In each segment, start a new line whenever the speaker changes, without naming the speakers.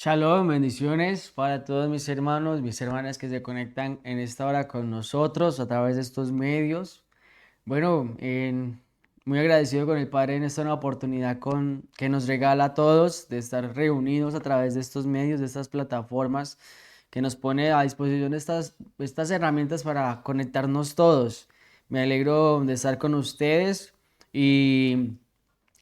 Shalom, bendiciones para todos mis hermanos, mis hermanas que se conectan en esta hora con nosotros a través de estos medios. Bueno, muy agradecido con el Padre en esta nueva oportunidad que nos regala a todos de estar reunidos a través de estos medios, de estas plataformas que nos pone a disposición estas herramientas para conectarnos todos. Me alegro de estar con ustedes y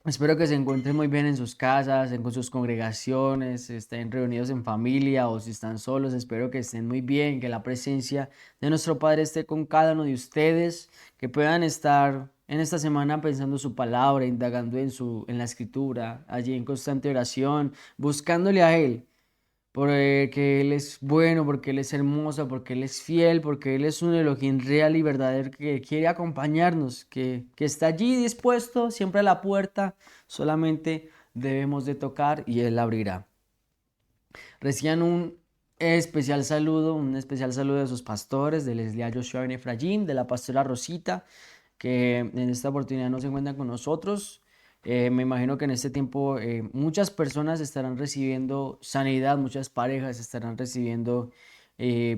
espero que se encuentren muy bien en sus casas, con sus congregaciones, estén reunidos en familia o si están solos, espero que estén muy bien, que la presencia de nuestro Padre esté con cada uno de ustedes, que puedan estar en esta semana pensando su palabra, indagando en la escritura, allí en constante oración, buscándole a Él porque Él es bueno, porque Él es hermoso, porque Él es fiel, porque Él es un Elohim real y verdadero que quiere acompañarnos, que está allí dispuesto, siempre a la puerta, solamente debemos de tocar y Él abrirá. Reciban un especial saludo de sus pastores, del Leslie Joshua Ben Efraín, de la pastora Rosita, que en esta oportunidad no se encuentran con nosotros. Me imagino que en este tiempo muchas personas estarán recibiendo sanidad, muchas parejas estarán recibiendo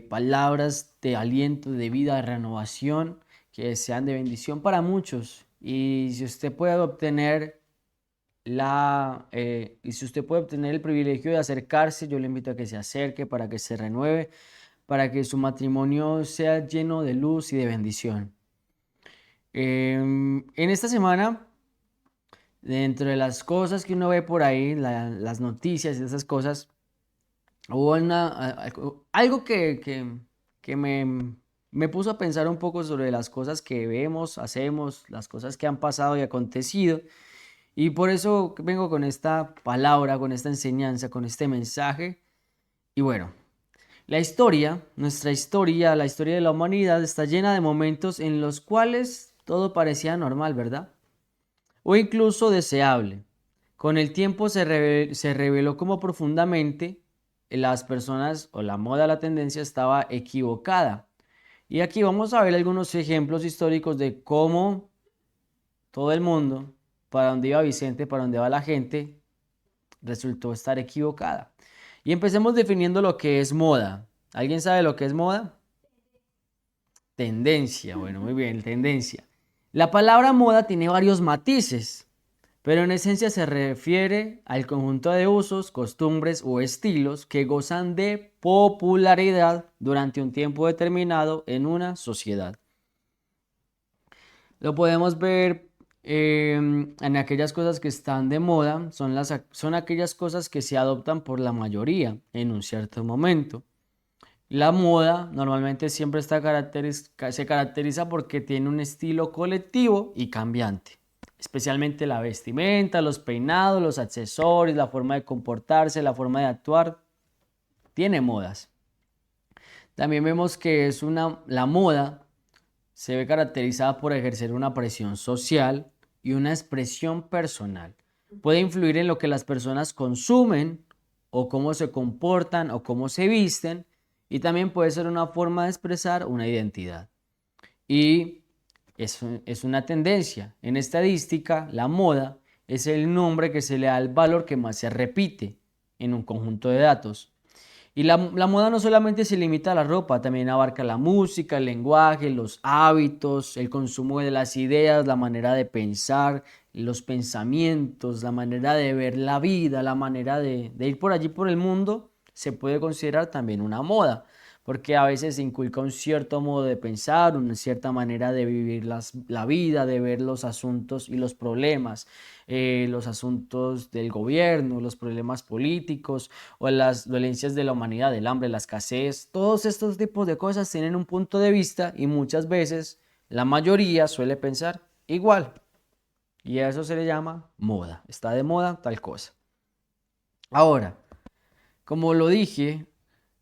palabras de aliento, de vida, de renovación, que sean de bendición para muchos. Y si usted puede obtener el privilegio de acercarse, yo le invito a que se acerque para que se renueve, para que su matrimonio sea lleno de luz y de bendición. En esta semana, dentro de las cosas que uno ve por ahí, las noticias y esas cosas, hubo algo que me puso a pensar un poco sobre las cosas que vemos, hacemos, las cosas que han pasado y acontecido. Y por eso vengo con esta palabra, con esta enseñanza, con este mensaje. Y bueno, nuestra historia, la historia de la humanidad está llena de momentos en los cuales todo parecía normal, ¿verdad? O incluso deseable. Con el tiempo se reveló cómo profundamente las personas o la moda, la tendencia estaba equivocada. Y aquí vamos a ver algunos ejemplos históricos de cómo todo el mundo, para donde iba Vicente, para donde va la gente, resultó estar equivocada. Y empecemos definiendo lo que es moda. ¿Alguien sabe lo que es moda? Tendencia, bueno, muy bien, tendencia. La palabra moda tiene varios matices, pero en esencia se refiere al conjunto de usos, costumbres o estilos que gozan de popularidad durante un tiempo determinado en una sociedad. Lo podemos ver en aquellas cosas que están de moda, son aquellas cosas que se adoptan por la mayoría en un cierto momento. La moda normalmente siempre se caracteriza porque tiene un estilo colectivo y cambiante, especialmente la vestimenta, los peinados, los accesorios, la forma de comportarse, la forma de actuar, tiene modas. También vemos que la moda se ve caracterizada por ejercer una presión social y una expresión personal. Puede influir en lo que las personas consumen o cómo se comportan o cómo se visten y también puede ser una forma de expresar una identidad. Y es una tendencia. En estadística, la moda es el nombre que se le da al valor que más se repite en un conjunto de datos. Y la moda no solamente se limita a la ropa, también abarca la música, el lenguaje, los hábitos, el consumo de las ideas, la manera de pensar, los pensamientos, la manera de ver la vida, la manera de ir por allí por el mundo, se puede considerar también una moda, porque a veces se inculca un cierto modo de pensar, una cierta manera de vivir la vida, de ver los asuntos y los problemas, los asuntos del gobierno, los problemas políticos o las dolencias de la humanidad, el hambre, la escasez, todos estos tipos de cosas tienen un punto de vista y muchas veces la mayoría suele pensar igual. Y a eso se le llama moda. Está de moda tal cosa. Ahora, como lo dije,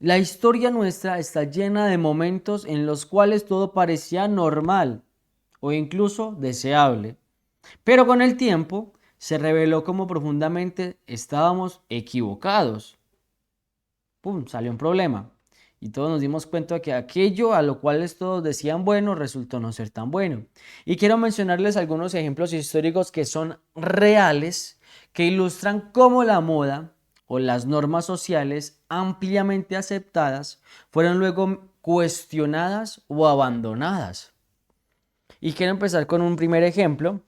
la historia nuestra está llena de momentos en los cuales todo parecía normal o incluso deseable. Pero con el tiempo se reveló cómo profundamente estábamos equivocados. ¡Pum! Salió un problema. Y todos nos dimos cuenta de que aquello a lo cual todos decían bueno resultó no ser tan bueno. Y quiero mencionarles algunos ejemplos históricos que son reales, que ilustran cómo la moda o las normas sociales ampliamente aceptadas fueron luego cuestionadas o abandonadas. Y quiero empezar con un primer ejemplo.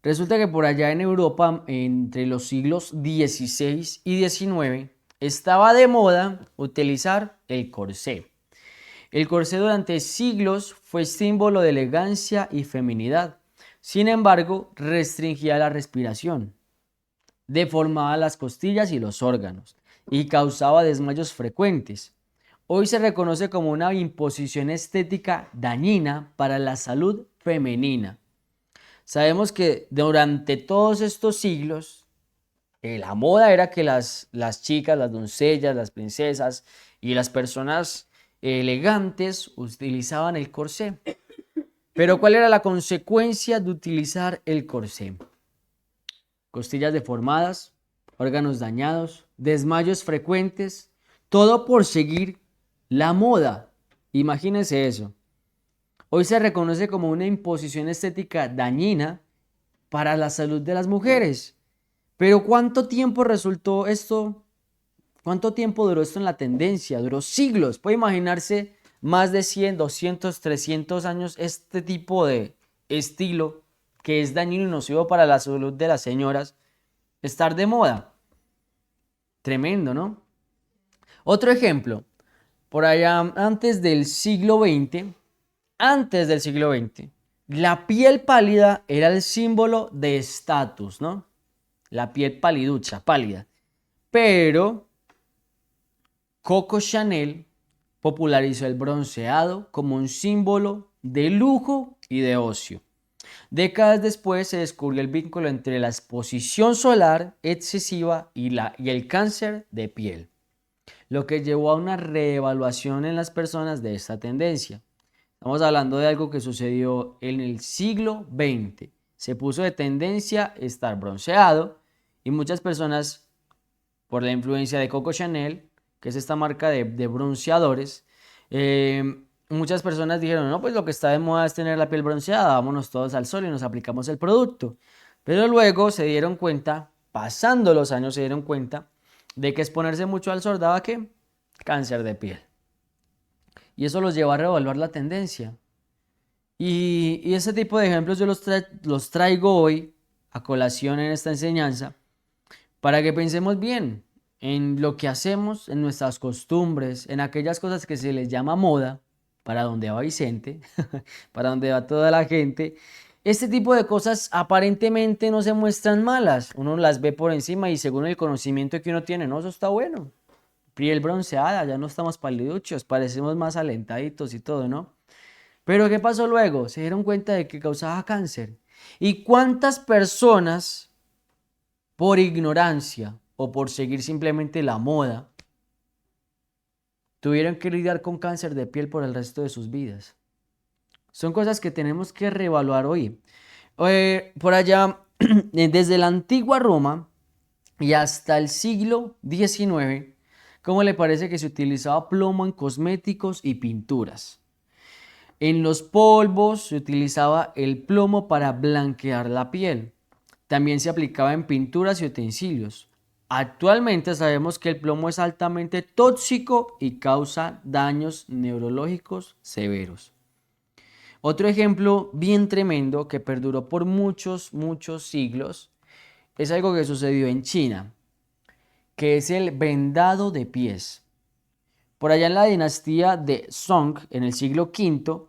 Resulta que por allá en Europa, entre los siglos XVI y XIX, estaba de moda utilizar el corsé. El corsé durante siglos fue símbolo de elegancia y feminidad. Sin embargo, restringía la respiración, deformaba las costillas y los órganos y causaba desmayos frecuentes. Hoy se reconoce como una imposición estética dañina para la salud femenina. Sabemos que durante todos estos siglos, la moda era que las chicas, las doncellas, las princesas y las personas elegantes utilizaban el corsé. Pero ¿cuál era la consecuencia de utilizar el corsé? Costillas deformadas, órganos dañados, desmayos frecuentes, todo por seguir la moda. Imagínense eso. Hoy se reconoce como una imposición estética dañina para la salud de las mujeres. Pero ¿cuánto tiempo resultó esto? ¿Cuánto tiempo duró esto en la tendencia? Duró siglos. Puede imaginarse más de 100, 200, 300 años este tipo de estilo que es dañino y nocivo para la salud de las señoras estar de moda. Tremendo, ¿no? Otro ejemplo, por allá antes del siglo XX, la piel pálida era el símbolo de estatus, ¿no? La piel paliducha, pálida. Pero Coco Chanel popularizó el bronceado como un símbolo de lujo y de ocio. Décadas después se descubrió el vínculo entre la exposición solar excesiva y el cáncer de piel, lo que llevó a una reevaluación en las personas de esta tendencia. Estamos hablando de algo que sucedió en el siglo XX. Se puso de tendencia estar bronceado y muchas personas, por la influencia de Coco Chanel, que es esta marca de bronceadores, muchas personas dijeron, no, pues lo que está de moda es tener la piel bronceada, vámonos todos al sol y nos aplicamos el producto. Pero luego se dieron cuenta, pasando los años se dieron cuenta, de que exponerse mucho al sol daba ¿qué? Cáncer de piel. Y eso los llevó a reevaluar la tendencia. Y ese tipo de ejemplos yo los traigo hoy a colación en esta enseñanza para que pensemos bien en lo que hacemos, en nuestras costumbres, en aquellas cosas que se les llama moda, para donde va Vicente, para donde va toda la gente. Este tipo de cosas aparentemente no se muestran malas, uno las ve por encima y según el conocimiento que uno tiene, no, eso está bueno. Piel bronceada, ya no estamos paliduchos, parecemos más alentaditos y todo, ¿no? Pero ¿qué pasó luego? Se dieron cuenta de que causaba cáncer. ¿Y cuántas personas, por ignorancia o por seguir simplemente la moda, tuvieron que lidiar con cáncer de piel por el resto de sus vidas? Son cosas que tenemos que reevaluar hoy. Por allá, desde la antigua Roma y hasta el siglo XIX, ¿cómo le parece que se utilizaba plomo en cosméticos y pinturas? En los polvos se utilizaba el plomo para blanquear la piel. También se aplicaba en pinturas y utensilios. Actualmente sabemos que el plomo es altamente tóxico y causa daños neurológicos severos. Otro ejemplo bien tremendo que perduró por muchos, muchos siglos es algo que sucedió en China, que es el vendado de pies. Por allá en la dinastía de Song, en el siglo V,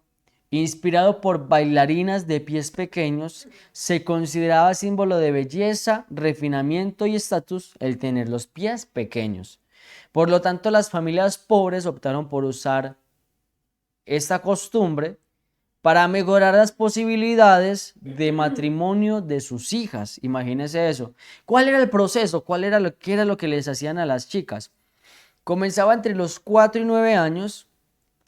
inspirado por bailarinas de pies pequeños, se consideraba símbolo de belleza, refinamiento y estatus el tener los pies pequeños. Por lo tanto, las familias pobres optaron por usar esta costumbre para mejorar las posibilidades de matrimonio de sus hijas. Imagínense eso. ¿Cuál era el proceso? ¿Qué era lo que les hacían a las chicas? Comenzaba entre los 4 y 9 años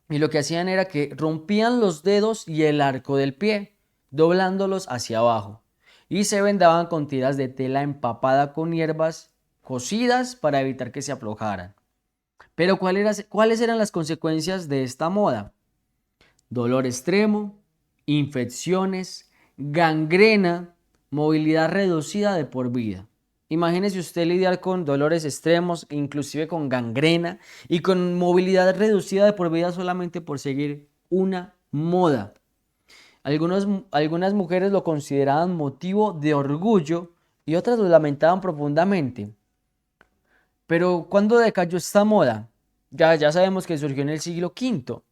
y lo que hacían era que rompían los dedos y el arco del pie, doblándolos hacia abajo, y se vendaban con tiras de tela empapada con hierbas cocidas para evitar que se aflojaran. Pero ¿cuáles eran las consecuencias de esta moda? Dolor extremo, infecciones, gangrena, movilidad reducida de por vida. Imagínese usted lidiar con dolores extremos, inclusive con gangrena y con movilidad reducida de por vida solamente por seguir una moda. Algunas mujeres lo consideraban motivo de orgullo y otras lo lamentaban profundamente. Pero ¿cuándo decayó esta moda? Ya sabemos que surgió en el siglo V,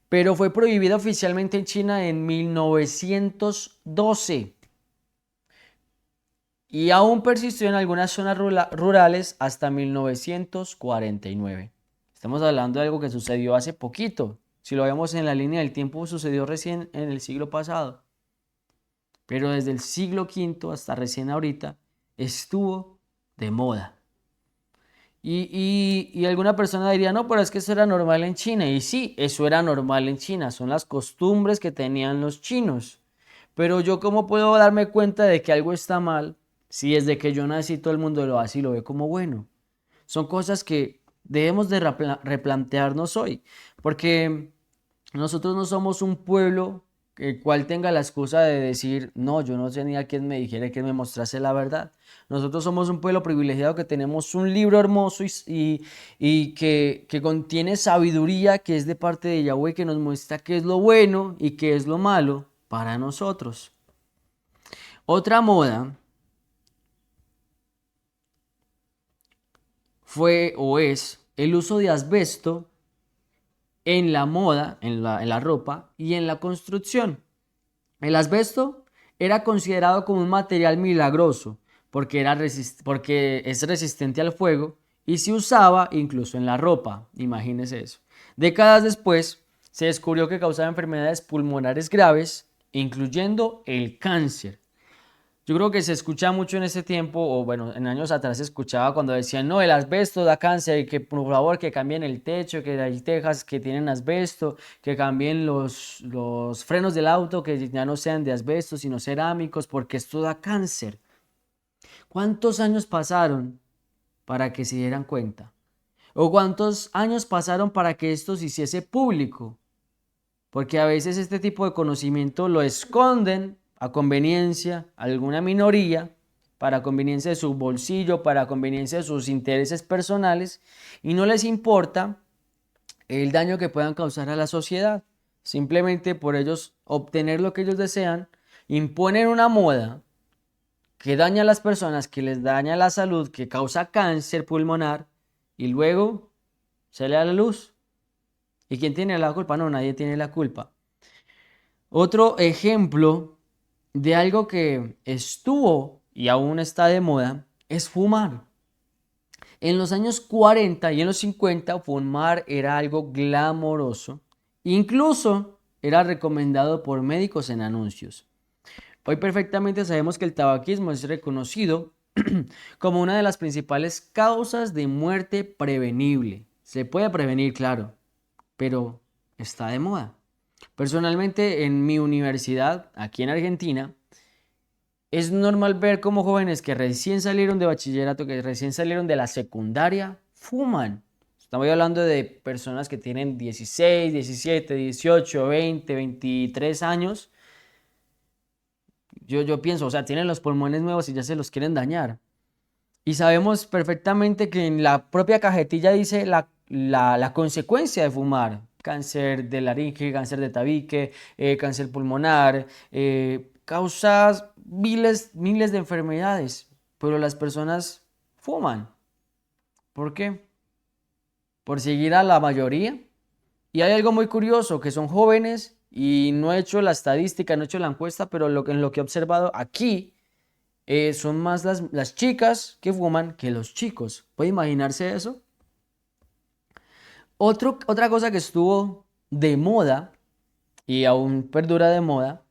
pero fue prohibida oficialmente en China en 1912 y aún persistió en algunas zonas rurales hasta 1949. Estamos hablando de algo que sucedió hace poquito. Si lo vemos en la línea del tiempo, sucedió recién en el siglo pasado. Pero desde el siglo V hasta recién ahorita estuvo de moda. Y alguna persona diría, no, pero es que eso era normal en China. Y sí, eso era normal en China, son las costumbres que tenían los chinos. Pero yo, ¿cómo puedo darme cuenta de que algo está mal si desde que yo nací todo el mundo lo hace y lo ve como bueno? Son cosas que debemos de replantearnos hoy, porque nosotros no somos un pueblo el cual tenga la excusa de decir, no, yo no tenía quien me dijera, quien me mostrase la verdad. Nosotros somos un pueblo privilegiado que tenemos un libro hermoso y que contiene sabiduría que es de parte de Yahweh, que nos muestra qué es lo bueno y qué es lo malo para nosotros. Otra moda fue o es el uso de asbesto en la moda, en la ropa y en la construcción. El asbesto era considerado como un material milagroso porque es resistente al fuego y se usaba incluso en la ropa, imagínese eso. Décadas después se descubrió que causaba enfermedades pulmonares graves, incluyendo el cáncer. Yo creo que se escucha mucho en ese tiempo, o bueno, en años atrás se escuchaba cuando decían, no, el asbesto da cáncer, y que por favor que cambien el techo, que hay tejas que tienen asbesto, que cambien los frenos del auto, que ya no sean de asbesto, sino cerámicos, porque esto da cáncer. ¿Cuántos años pasaron para que se dieran cuenta? ¿O cuántos años pasaron para que esto se hiciese público? Porque a veces este tipo de conocimiento lo esconden a conveniencia, a alguna minoría, para conveniencia de su bolsillo, para conveniencia de sus intereses personales, y no les importa el daño que puedan causar a la sociedad. Simplemente por ellos obtener lo que ellos desean, imponen una moda que daña a las personas, que les daña la salud, que causa cáncer pulmonar, y luego sale a la luz. ¿Y quién tiene la culpa? No, nadie tiene la culpa. Otro ejemplo de algo que estuvo y aún está de moda es fumar. En los años 40 y en los 50 fumar era algo glamoroso. Incluso era recomendado por médicos en anuncios. Hoy perfectamente sabemos que el tabaquismo es reconocido como una de las principales causas de muerte prevenible. Se puede prevenir, claro, pero está de moda. Personalmente, en mi universidad, aquí en Argentina, es normal ver como jóvenes que recién salieron de bachillerato, que recién salieron de la secundaria, fuman. Estamos hablando de personas que tienen 16, 17, 18, 20, 23 años. Yo pienso, o sea, tienen los pulmones nuevos y ya se los quieren dañar. Y sabemos perfectamente que en la propia cajetilla dice la consecuencia de fumar. Cáncer de laringe, cáncer de tabique, cáncer pulmonar, causas miles de enfermedades. Pero las personas fuman. ¿Por qué? Por seguir a la mayoría. Y hay algo muy curioso, que son jóvenes y no he hecho la estadística, no he hecho la encuesta, pero en lo que he observado aquí, son más las chicas que fuman que los chicos. ¿Puede imaginarse eso? Otra cosa que estuvo de moda y aún perdura de moda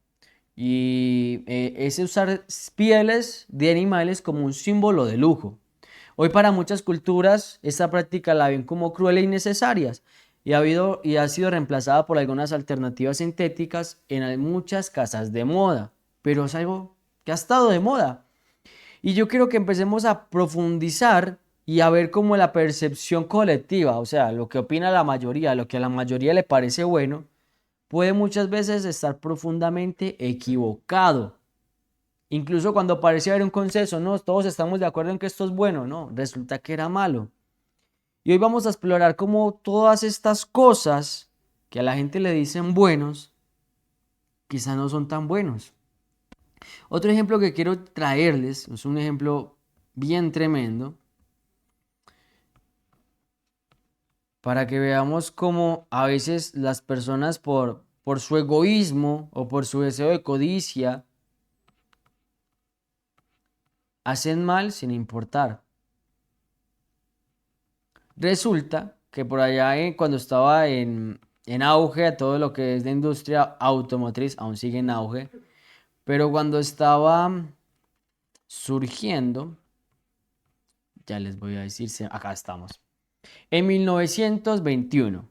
es usar pieles de animales como un símbolo de lujo. Hoy para muchas culturas esta práctica la ven como cruel e innecesaria y ha sido reemplazada por algunas alternativas sintéticas en muchas casas de moda, pero es algo que ha estado de moda. Y yo quiero que empecemos a profundizar y a ver cómo la percepción colectiva, o sea, lo que opina la mayoría, lo que a la mayoría le parece bueno, puede muchas veces estar profundamente equivocado. Incluso cuando parecía haber un consenso, no, todos estamos de acuerdo en que esto es bueno, no, resulta que era malo. Y hoy vamos a explorar cómo todas estas cosas que a la gente le dicen buenos, quizá no son tan buenos. Otro ejemplo que quiero traerles, es un ejemplo bien tremendo, para que veamos cómo a veces las personas por su egoísmo o por su deseo de codicia hacen mal sin importar. Resulta que por allá cuando estaba en auge todo lo que es de industria automotriz, aún sigue en auge, pero cuando estaba surgiendo, ya les voy a decir, acá estamos. En 1921,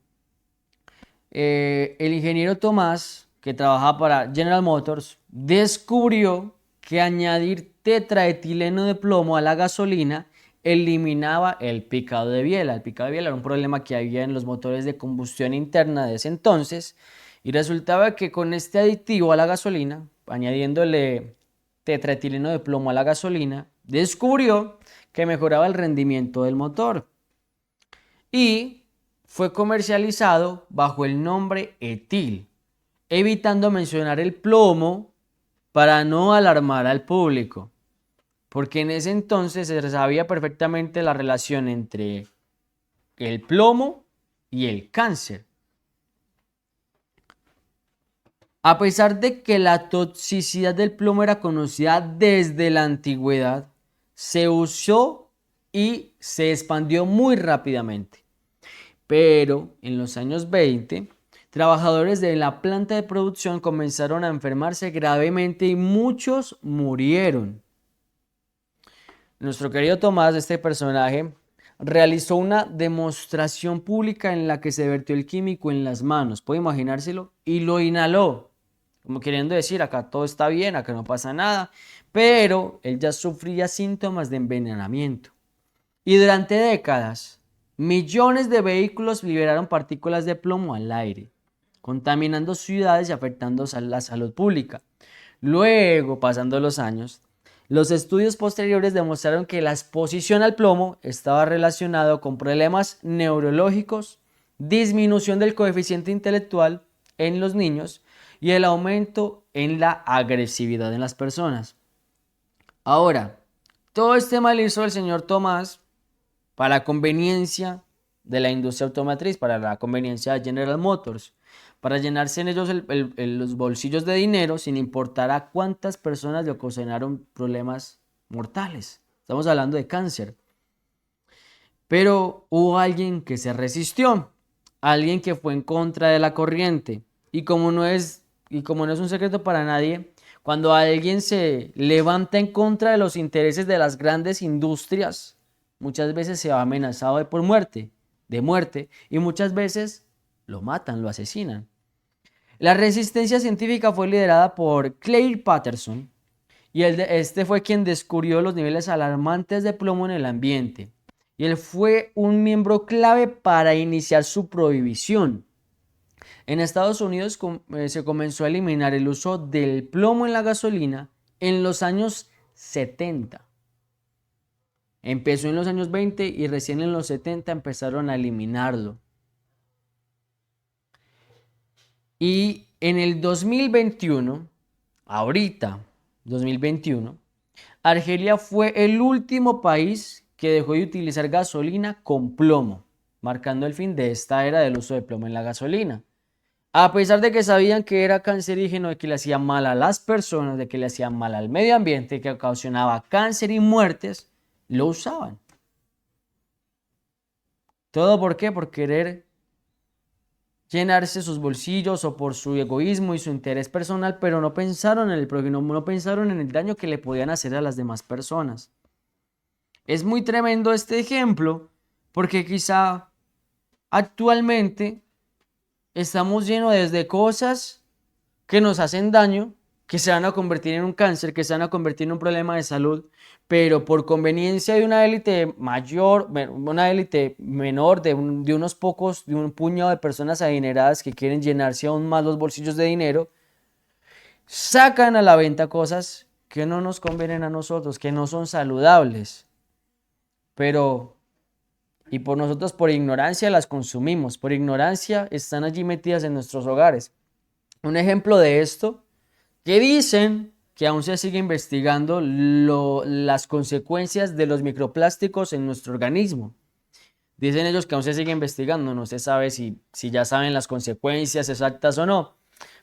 el ingeniero Tomás, que trabajaba para General Motors, descubrió que añadir tetraetileno de plomo a la gasolina eliminaba el picado de biela. El picado de biela era un problema que había en los motores de combustión interna de ese entonces, y resultaba que con este aditivo a la gasolina, añadiéndole tetraetileno de plomo a la gasolina, descubrió que mejoraba el rendimiento del motor y fue comercializado bajo el nombre etil, evitando mencionar el plomo para no alarmar al público, porque en ese entonces se sabía perfectamente la relación entre el plomo y el cáncer. A pesar de que la toxicidad del plomo era conocida desde la antigüedad, se usó y se expandió muy rápidamente. Pero en los años 20, trabajadores de la planta de producción comenzaron a enfermarse gravemente y muchos murieron. Nuestro querido Tomás, este personaje, realizó una demostración pública en la que se vertió el químico en las manos, puede imaginárselo, y lo inhaló, como queriendo decir, acá todo está bien, acá no pasa nada, pero él ya sufría síntomas de envenenamiento. Y durante décadas, millones de vehículos liberaron partículas de plomo al aire, contaminando ciudades y afectando la salud pública. Luego, pasando los años, los estudios posteriores demostraron que la exposición al plomo estaba relacionado con problemas neurológicos, disminución del coeficiente intelectual en los niños y el aumento en la agresividad en las personas. Ahora, todo este mal hizo el señor Tomás para la conveniencia de la industria automotriz, para la conveniencia de General Motors, para llenarse en ellos los bolsillos de dinero sin importar a cuántas personas le ocasionaron problemas mortales. Estamos hablando de cáncer. Pero hubo alguien que se resistió, alguien que fue en contra de la corriente. Y como no es un secreto para nadie, cuando alguien se levanta en contra de los intereses de las grandes industrias, muchas veces se va amenazado de muerte, y muchas veces lo matan, lo asesinan. La resistencia científica fue liderada por Claire Patterson, y este fue quien descubrió los niveles alarmantes de plomo en el ambiente. Y él fue un miembro clave para iniciar su prohibición. En Estados Unidos se comenzó a eliminar el uso del plomo en la gasolina en los años 70. Empezó en los años 20 y recién en los 70 empezaron a eliminarlo. Y en el 2021, ahorita, 2021, Argelia fue el último país que dejó de utilizar gasolina con plomo, marcando el fin de esta era del uso de plomo en la gasolina. A pesar de que sabían que era cancerígeno, de que le hacía mal a las personas, de que le hacía mal al medio ambiente, que ocasionaba cáncer y muertes, lo usaban. ¿Todo por qué? Por querer llenarse sus bolsillos o por su egoísmo y su interés personal, pero no pensaron en el prójimo, no pensaron en el daño que le podían hacer a las demás personas. Es muy tremendo este ejemplo porque quizá actualmente estamos llenos de cosas que nos hacen daño, que se van a convertir en un cáncer, que se van a convertir en un problema de salud, pero por conveniencia de una élite mayor, una élite menor, de unos pocos, de un puñado de personas adineradas que quieren llenarse aún más los bolsillos de dinero, sacan a la venta cosas que no nos convienen a nosotros, que no son saludables, pero y por nosotros por ignorancia las consumimos, por ignorancia están allí metidas en nuestros hogares. Un ejemplo de esto, que dicen que aún se sigue investigando las consecuencias de los microplásticos en nuestro organismo. Dicen ellos que aún se sigue investigando, no se sabe si ya saben las consecuencias exactas o no.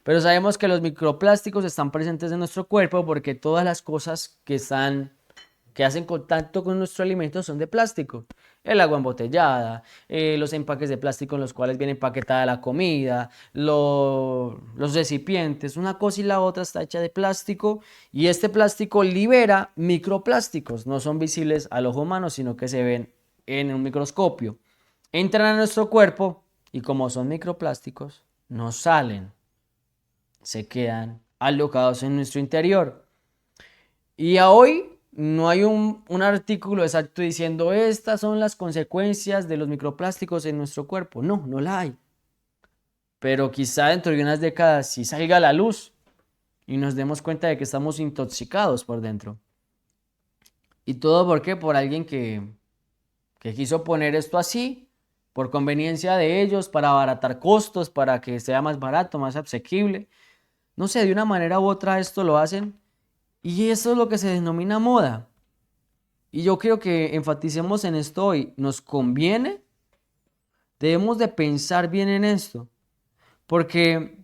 Pero sabemos que los microplásticos están presentes en nuestro cuerpo porque todas las cosas que hacen contacto con nuestro alimento son de plástico. El agua embotellada, los empaques de plástico en los cuales viene empaquetada la comida, los recipientes, una cosa y la otra está hecha de plástico y este plástico libera microplásticos, no son visibles al ojo humano, sino que se ven en un microscopio. Entran a nuestro cuerpo y como son microplásticos, no salen, se quedan alocados en nuestro interior. Y a hoy no hay un artículo exacto diciendo estas son las consecuencias de los microplásticos en nuestro cuerpo. No, no la hay. Pero quizá dentro de unas décadas sí salga a la luz y nos demos cuenta de que estamos intoxicados por dentro. ¿Y todo por qué? Por alguien que quiso poner esto así, por conveniencia de ellos, para abaratar costos, para que sea más barato, más asequible. No sé, de una manera u otra esto lo hacen y eso es lo que se denomina moda. Y yo quiero que enfaticemos en esto hoy. ¿Nos conviene? Debemos de pensar bien en esto. Porque,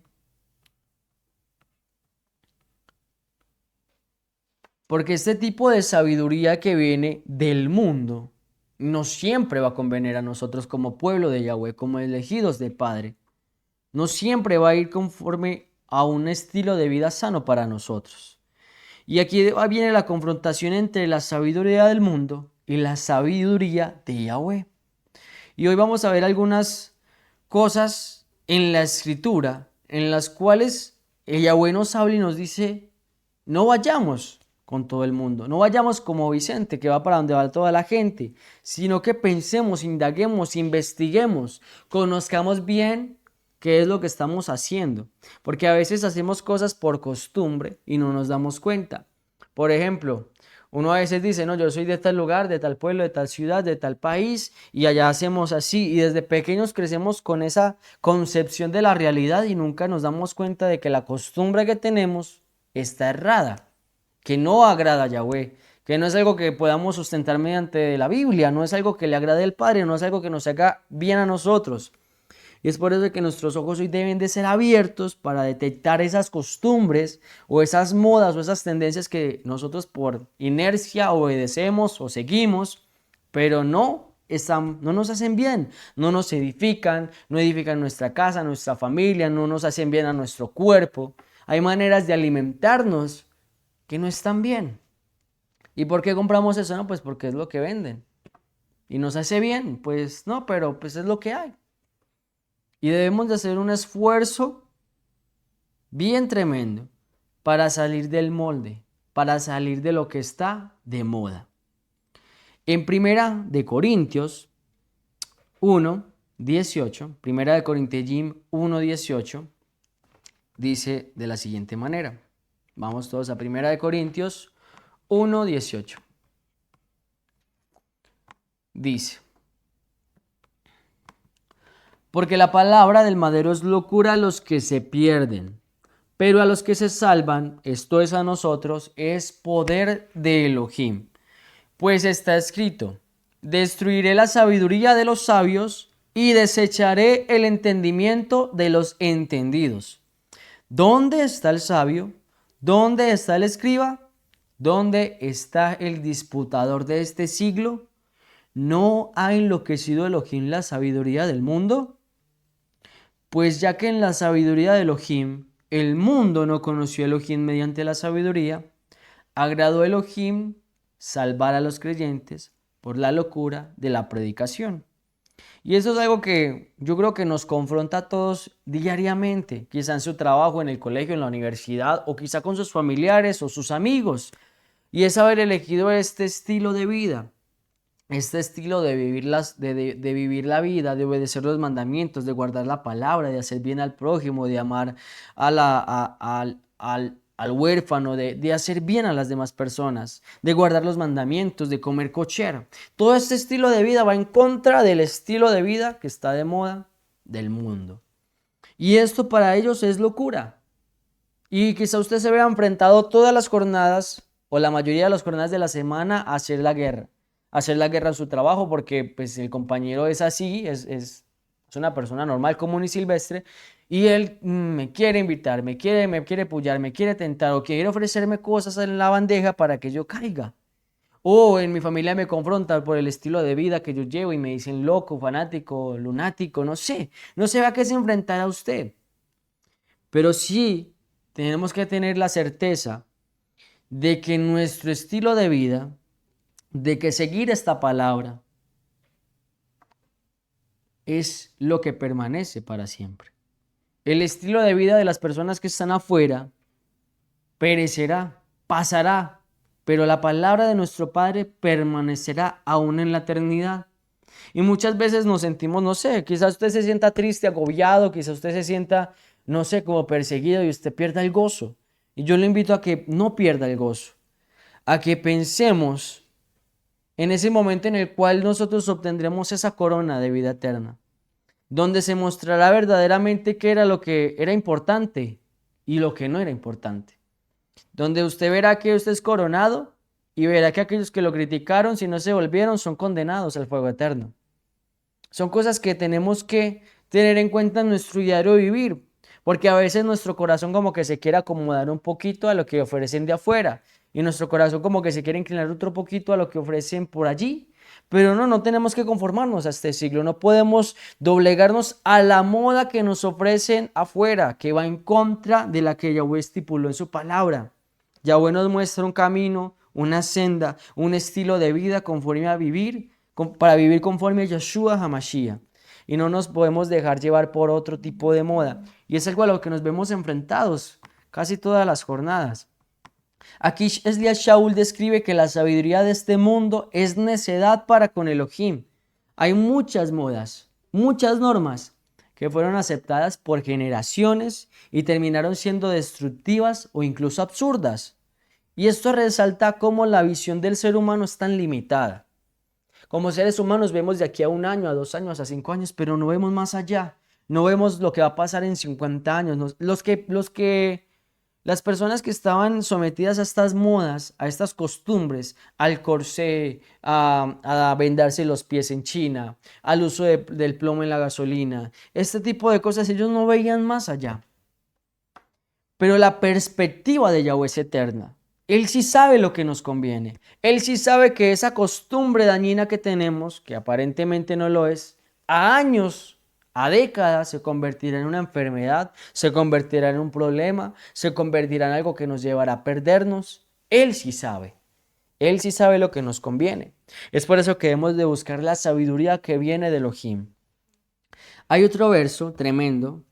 porque este tipo de sabiduría que viene del mundo no siempre va a convenir a nosotros como pueblo de Yahweh, como elegidos de Padre. No siempre va a ir conforme a un estilo de vida sano para nosotros. Y aquí viene la confrontación entre la sabiduría del mundo y la sabiduría de Yahweh. Y hoy vamos a ver algunas cosas en la escritura en las cuales el Yahweh nos habla y nos dice, no vayamos con todo el mundo, no vayamos como Vicente que va para donde va toda la gente, sino que pensemos, indaguemos, investiguemos, conozcamos bien qué es lo que estamos haciendo, porque a veces hacemos cosas por costumbre y no nos damos cuenta. Por ejemplo, uno a veces dice, no, yo soy de tal lugar, de tal pueblo, de tal ciudad, de tal país, y allá hacemos así, y desde pequeños crecemos con esa concepción de la realidad y nunca nos damos cuenta de que la costumbre que tenemos está errada, que no agrada a Yahweh, que no es algo que podamos sustentar mediante la Biblia, no es algo que le agrade al Padre, no es algo que nos haga bien a nosotros. Y es por eso que nuestros ojos hoy deben de ser abiertos para detectar esas costumbres o esas modas o esas tendencias que nosotros por inercia obedecemos o seguimos, pero no nos hacen bien, no nos edifican, no edifican nuestra casa, nuestra familia, no nos hacen bien a nuestro cuerpo. Hay maneras de alimentarnos que no están bien. ¿Y por qué compramos eso? No, pues porque es lo que venden. ¿Y nos hace bien? Pues no, pero pues es lo que hay. Y debemos de hacer un esfuerzo bien tremendo para salir del molde, para salir de lo que está de moda. En Primera de Corintios 1:18, Primera de Corintios 1:18, dice de la siguiente manera. Vamos todos a Primera de Corintios 1:18. Dice, porque la palabra del madero es locura a los que se pierden, pero a los que se salvan, esto es a nosotros, es poder de Elohim. Pues está escrito, destruiré la sabiduría de los sabios y desecharé el entendimiento de los entendidos. ¿Dónde está el sabio? ¿Dónde está el escriba? ¿Dónde está el disputador de este siglo? ¿No ha enloquecido Elohim la sabiduría del mundo? Pues ya que en la sabiduría de Elohim el mundo no conoció a Elohim mediante la sabiduría, agradó a Elohim salvar a los creyentes por la locura de la predicación. Y eso es algo que yo creo que nos confronta a todos diariamente, quizá en su trabajo, en el colegio, en la universidad, o quizá con sus familiares o sus amigos. Y es haber elegido este estilo de vida, este estilo de vivir, de vivir la vida, de obedecer los mandamientos, de guardar la palabra, de hacer bien al prójimo, de amar a al huérfano, de hacer bien a las demás personas, de guardar los mandamientos, de comer kosher. Todo este estilo de vida va en contra del estilo de vida que está de moda del mundo. Y esto para ellos es locura. Y quizá usted se vea enfrentado todas las jornadas o la mayoría de las jornadas de la semana a hacer la guerra. A hacer la guerra en su trabajo porque pues el compañero es así, es una persona normal, común y silvestre. Y él me quiere invitar, me quiere pullar, me quiere tentar o quiere ofrecerme cosas en la bandeja para que yo caiga. O en mi familia me confrontan por el estilo de vida que yo llevo y me dicen loco, fanático, lunático, no sé. No sé a qué se enfrentará usted. Pero sí tenemos que tener la certeza de que nuestro estilo de vida, de que seguir esta palabra, es lo que permanece para siempre. El estilo de vida de las personas que están afuera perecerá, pasará, pero la palabra de nuestro Padre permanecerá aún en la eternidad. Y muchas veces nos sentimos, no sé, quizás usted se sienta triste, agobiado, quizás usted se sienta, no sé, como perseguido y usted pierda el gozo. Y yo le invito a que no pierda el gozo, a que pensemos en ese momento en el cual nosotros obtendremos esa corona de vida eterna, donde se mostrará verdaderamente qué era lo que era importante y lo que no era importante. Donde usted verá que usted es coronado y verá que aquellos que lo criticaron, si no se volvieron, son condenados al fuego eterno. Son cosas que tenemos que tener en cuenta en nuestro diario vivir, porque a veces nuestro corazón como que se quiere acomodar un poquito a lo que ofrecen de afuera y nuestro corazón como que se quiere inclinar otro poquito a lo que ofrecen por allí. Pero no tenemos que conformarnos a este siglo, no podemos doblegarnos a la moda que nos ofrecen afuera, que va en contra de la que Yahweh estipuló en su palabra. Yahweh nos muestra un camino, una senda, un estilo de vida conforme a vivir, para vivir conforme a Yeshua HaMashiach. Y no nos podemos dejar llevar por otro tipo de moda. Y es algo a lo que nos vemos enfrentados casi todas las jornadas. Aquí Esdras Shaul describe que la sabiduría de este mundo es necedad para con Elohim. Hay muchas modas, muchas normas que fueron aceptadas por generaciones y terminaron siendo destructivas o incluso absurdas. Y esto resalta cómo la visión del ser humano es tan limitada. Como seres humanos vemos de aquí a 1 año, a 2 años, a 5 años, pero no vemos más allá. No vemos lo que va a pasar en 50 años. Las personas que estaban sometidas a estas modas, a estas costumbres, al corsé, a vendarse los pies en China, al uso del plomo en la gasolina, este tipo de cosas, ellos no veían más allá. Pero la perspectiva de Yahweh es eterna. Él sí sabe lo que nos conviene. Él sí sabe que esa costumbre dañina que tenemos, que aparentemente no lo es, a años, a décadas, se convertirá en una enfermedad, se convertirá en un problema, se convertirá en algo que nos llevará a perdernos. Él sí sabe. Él sí sabe lo que nos conviene. Es por eso que debemos de buscar la sabiduría que viene de Elohim. Hay otro verso tremendo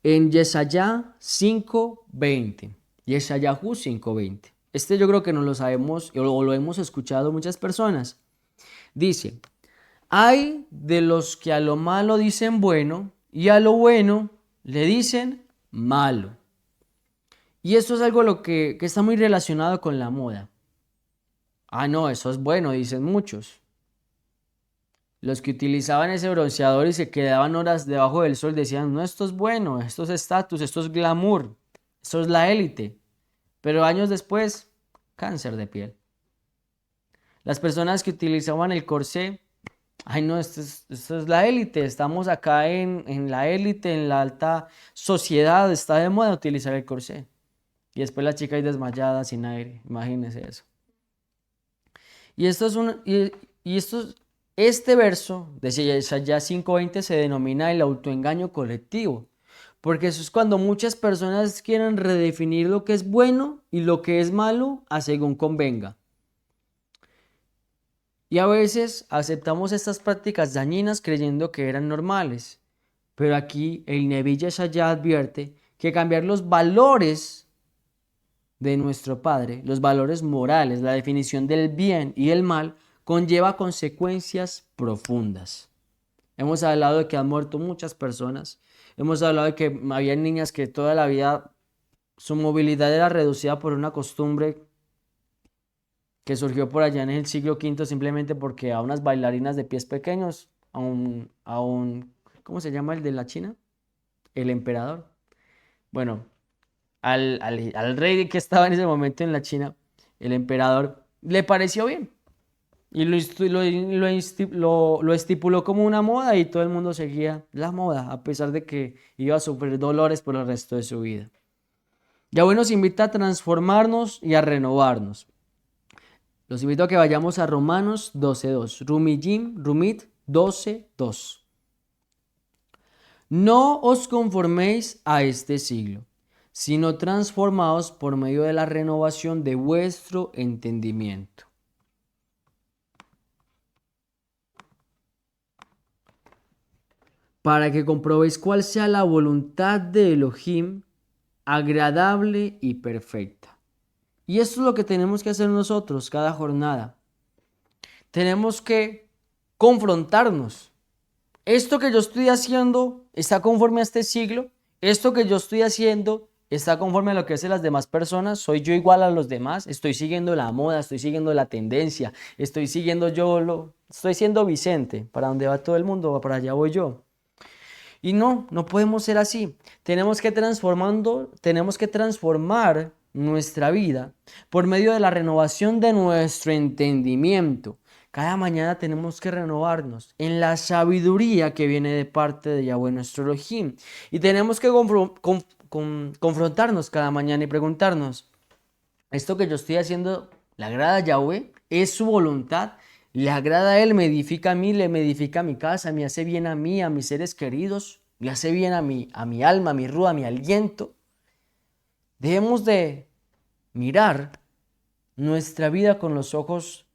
en Yesayá 5:20. Yesayahu 5:20. Este yo creo que no lo sabemos o lo hemos escuchado muchas personas. Dice, hay de los que a lo malo dicen bueno y a lo bueno le dicen malo. Y esto es algo que está muy relacionado con la moda. Ah, no, eso es bueno, dicen muchos. Los que utilizaban ese bronceador y se quedaban horas debajo del sol decían, no, esto es bueno, esto es estatus, esto es glamour, esto es la élite. Pero años después, cáncer de piel. Las personas que utilizaban el corsé, ay no, esto es la élite, estamos acá en la élite, en la alta sociedad, está de moda utilizar el corsé. Y después la chica ahí desmayada, sin aire, imagínense eso. Y esto es un, y esto es- Este verso de Isaías 5:20 se denomina el autoengaño colectivo, porque eso es cuando muchas personas quieren redefinir lo que es bueno y lo que es malo a según convenga. Y a veces aceptamos estas prácticas dañinas creyendo que eran normales. Pero aquí el Neví Yeshaya advierte que cambiar los valores de nuestro Padre, los valores morales, la definición del bien y el mal, conlleva consecuencias profundas. Hemos hablado de que han muerto muchas personas. Hemos hablado de que había niñas que toda la vida Su movilidad era reducida por una costumbre que surgió por allá en el siglo V simplemente porque a unas bailarinas de pies pequeños, ¿cómo se llama el de la China? El emperador. Bueno, al rey que estaba en ese momento en la China, el emperador, le pareció bien. Y lo estipuló como una moda y todo el mundo seguía la moda, a pesar de que iba a sufrir dolores por el resto de su vida. Yahweh nos invita a transformarnos y a renovarnos. Los invito a que vayamos a Romanos 12:2. Rumit 12:2. No os conforméis a este siglo, sino transformaos por medio de la renovación de vuestro entendimiento. Para que comprobéis cuál sea la voluntad de Elohim, agradable y perfecta. Y esto es lo que tenemos que hacer nosotros cada jornada. Tenemos que confrontarnos. Esto que yo estoy haciendo está conforme a este siglo. Esto que yo estoy haciendo está conforme a lo que hacen las demás personas. Soy yo igual a los demás. Estoy siguiendo la moda, estoy siguiendo la tendencia. Estoy siendo Vicente. Para donde va todo el mundo, para allá voy yo. Y no podemos ser así. Tenemos que transformar nuestra vida por medio de la renovación de nuestro entendimiento. Cada mañana tenemos que renovarnos en la sabiduría que viene de parte de Yahweh nuestro Elohim. Y tenemos que confrontarnos cada mañana y preguntarnos, ¿esto que yo estoy haciendo le agrada a Yahweh? ¿Es su voluntad? ¿Le agrada a Él? ¿Me edifica a mí? ¿Le me edifica a mi casa? ¿Me hace bien a mí, a mis seres queridos? ¿Le hace bien a mi alma, a mi ruda, a mi aliento? Debemos de mirar nuestra vida con los ojos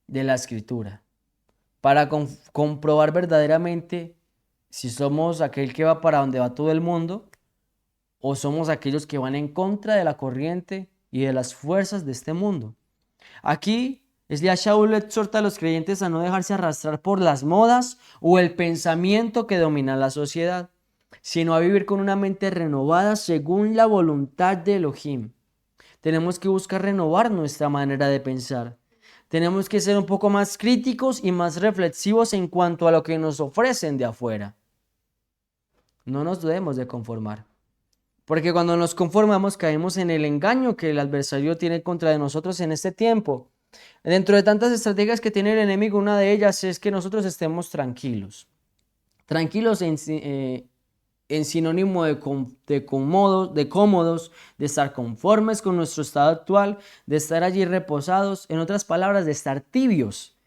de la Escritura para comprobar verdaderamente si somos aquel que va para donde va todo el mundo o somos aquellos que van en contra de la corriente y de las fuerzas de este mundo. Aquí Shaul exhorta a los creyentes a no dejarse arrastrar por las modas o el pensamiento que domina la sociedad, sino a vivir con una mente renovada según la voluntad de Elohim. Tenemos que buscar renovar nuestra manera de pensar. Tenemos que ser un poco más críticos y más reflexivos en cuanto a lo que nos ofrecen de afuera. No nos debemos de conformar. Porque cuando nos conformamos caemos en el engaño que el adversario tiene contra de nosotros en este tiempo. Dentro de tantas estrategias que tiene el enemigo, una de ellas es que nosotros estemos tranquilos. Tranquilos en sinónimo de cómodos, de estar conformes con nuestro estado actual, de estar allí reposados, en otras palabras, de estar tibios.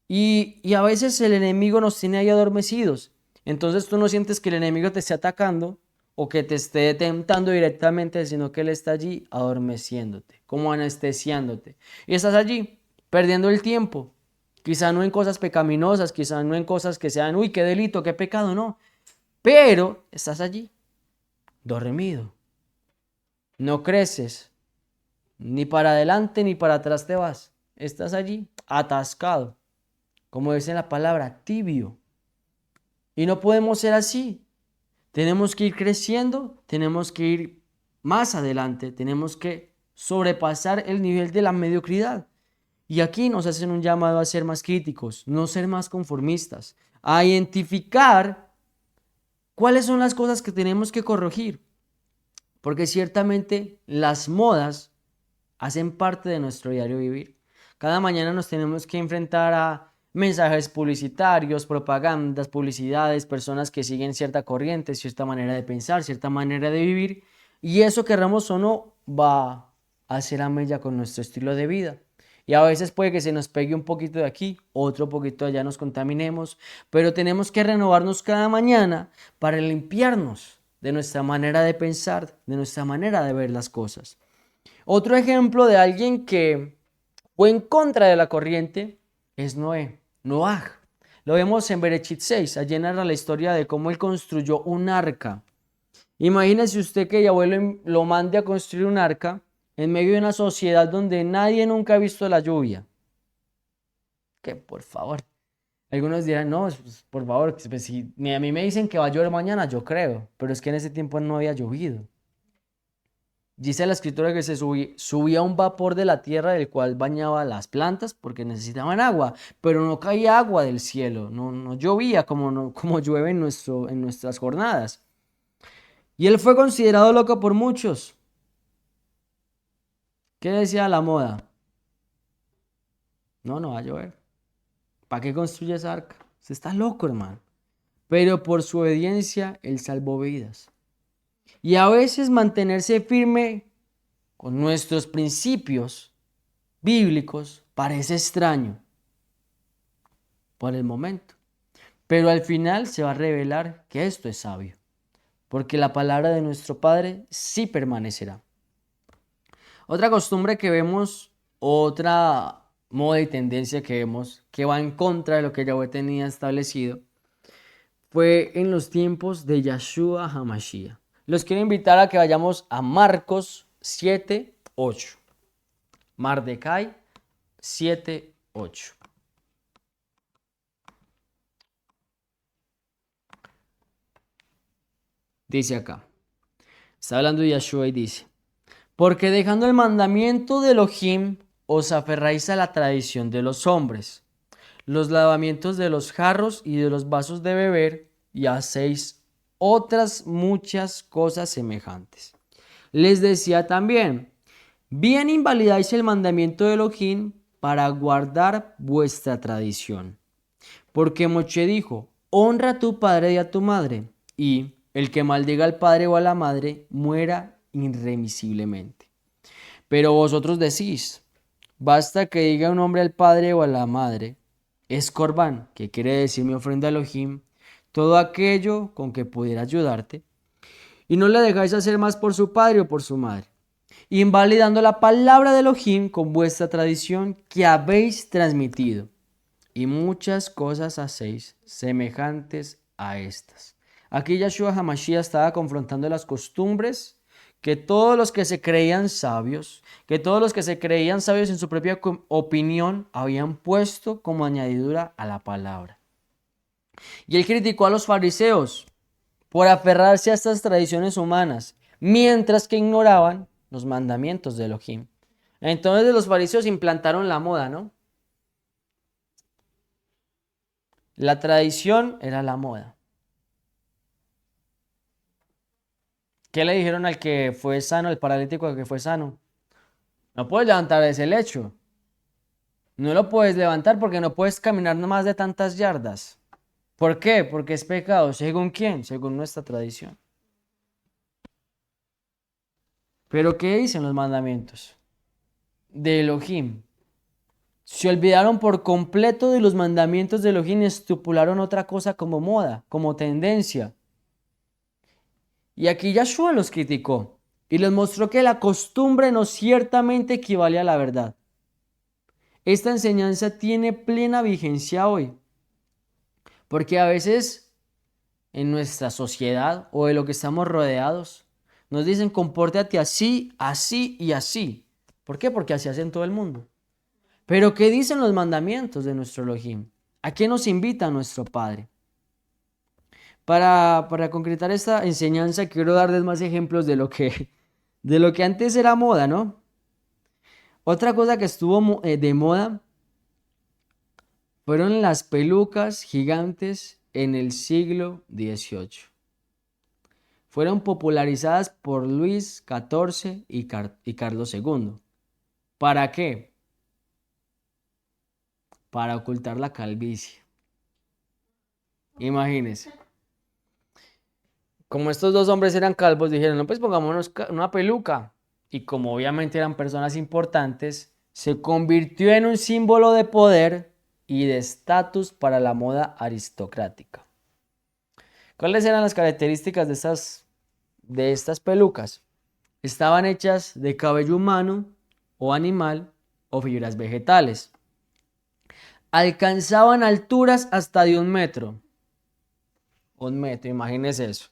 Y a veces el enemigo nos tiene ahí adormecidos. Entonces tú no sientes que el enemigo te esté atacando o que te esté tentando directamente, sino que él está allí adormeciéndote, como anestesiándote. Y estás allí perdiendo el tiempo. Quizá no en cosas pecaminosas, quizá no en cosas que sean, uy, qué delito, qué pecado, no. Pero estás allí, dormido. No creces, ni para adelante ni para atrás te vas. Estás allí, atascado. Como dice la palabra, tibio. Y no podemos ser así. Tenemos que ir creciendo, tenemos que ir más adelante, tenemos que sobrepasar el nivel de la mediocridad. Y aquí nos hacen un llamado a ser más críticos, no ser más conformistas, a identificar cuáles son las cosas que tenemos que corregir. Porque ciertamente las modas hacen parte de nuestro diario vivir. Cada mañana nos tenemos que enfrentar a mensajes publicitarios, propagandas, publicidades, personas que siguen cierta corriente, cierta manera de pensar, cierta manera de vivir. Y eso, querramos o no, va a hacer a mella con nuestro estilo de vida. Y a veces puede que se nos pegue un poquito de aquí, otro poquito de allá, nos contaminemos, pero tenemos que renovarnos cada mañana para limpiarnos de nuestra manera de pensar, de nuestra manera de ver las cosas. Otro ejemplo de alguien que fue en contra de la corriente es Noaj. Lo vemos en Berechit 6, allí narra la historia de cómo él construyó un arca. Imagínese usted que Yahweh lo mande a construir un arca en medio de una sociedad donde nadie nunca ha visto la lluvia. Que por favor. Algunos dirán, no, pues, por favor, pues, si a mí me dicen que va a llover mañana, yo creo, pero es que en ese tiempo no había llovido. Dice la escritura que se subía un vapor de la tierra del cual bañaba las plantas porque necesitaban agua, pero no caía agua del cielo, no llovía como, como llueve en nuestras jornadas. Y él fue considerado loco por muchos. ¿Qué decía la moda? No va a llover. ¿Para qué construye esa arca? Usted está loco, hermano. Pero por su obediencia, él salvó vidas. Y a veces mantenerse firme con nuestros principios bíblicos parece extraño por el momento. Pero al final se va a revelar que esto es sabio. Porque la palabra de nuestro Padre sí permanecerá. Otra costumbre que vemos, otra moda y tendencia que vemos que va en contra de lo que Yahweh tenía establecido, fue en los tiempos de Yahshua HaMashiach. Los quiero invitar a que vayamos a Marcos 7:8. Mardecai 7:8. Dice acá, está hablando de Yahshua y dice, porque dejando el mandamiento de Elohim, os aferráis a la tradición de los hombres, los lavamientos de los jarros y de los vasos de beber, y hacéis otras muchas cosas semejantes. Les decía también, bien invalidáis el mandamiento de Elohim para guardar vuestra tradición. Porque Moche dijo, honra a tu padre y a tu madre, y el que maldiga al padre o a la madre muera irremisiblemente. Pero vosotros decís, basta que diga un hombre al padre o a la madre, es Corbán, que quiere decir mi ofrenda a Elohim, todo aquello con que pudiera ayudarte, y no le dejáis hacer más por su padre o por su madre, invalidando la palabra de Elohim con vuestra tradición que habéis transmitido, y muchas cosas hacéis semejantes a estas. Aquí Yahshua HaMashiach estaba confrontando las costumbres que todos los que se creían sabios, que todos los que se creían sabios en su propia opinión, habían puesto como añadidura a la palabra. Y él criticó a los fariseos por aferrarse a estas tradiciones humanas, mientras que ignoraban los mandamientos de Elohim. Entonces los fariseos implantaron la moda, ¿no? La tradición era la moda. ¿Qué le dijeron al que fue sano, al paralítico al que fue sano? No puedes levantar ese lecho. No lo puedes levantar porque no puedes caminar más de tantas yardas. ¿Por qué? Porque es pecado. ¿Según quién? Según nuestra tradición. ¿Pero qué dicen los mandamientos? De Elohim. Se olvidaron por completo de los mandamientos de Elohim y estipularon otra cosa como moda, como tendencia. Y aquí Yahshua los criticó y les mostró que la costumbre no ciertamente equivale a la verdad. Esta enseñanza tiene plena vigencia hoy, porque a veces en nuestra sociedad o de lo que estamos rodeados nos dicen compórtate así, así y así. ¿Por qué? Porque así hacen todo el mundo. Pero ¿qué dicen los mandamientos de nuestro Elohim? ¿A qué nos invita nuestro Padre? Para concretar esta enseñanza, quiero darles más ejemplos de lo que antes era moda, ¿no? Otra cosa que estuvo de moda fueron las pelucas gigantes en el siglo XVIII. Fueron popularizadas por Luis XIV y Carlos II. ¿Para qué? Para ocultar la calvicie. Imagínense. Como estos dos hombres eran calvos, dijeron, no, pues pongámonos una peluca. Y como obviamente eran personas importantes, se convirtió en un símbolo de poder y de estatus para la moda aristocrática. ¿Cuáles eran las características de estas pelucas? Estaban hechas de cabello humano o animal o fibras vegetales. Alcanzaban alturas hasta de 1 metro. 1 metro, imagínense eso.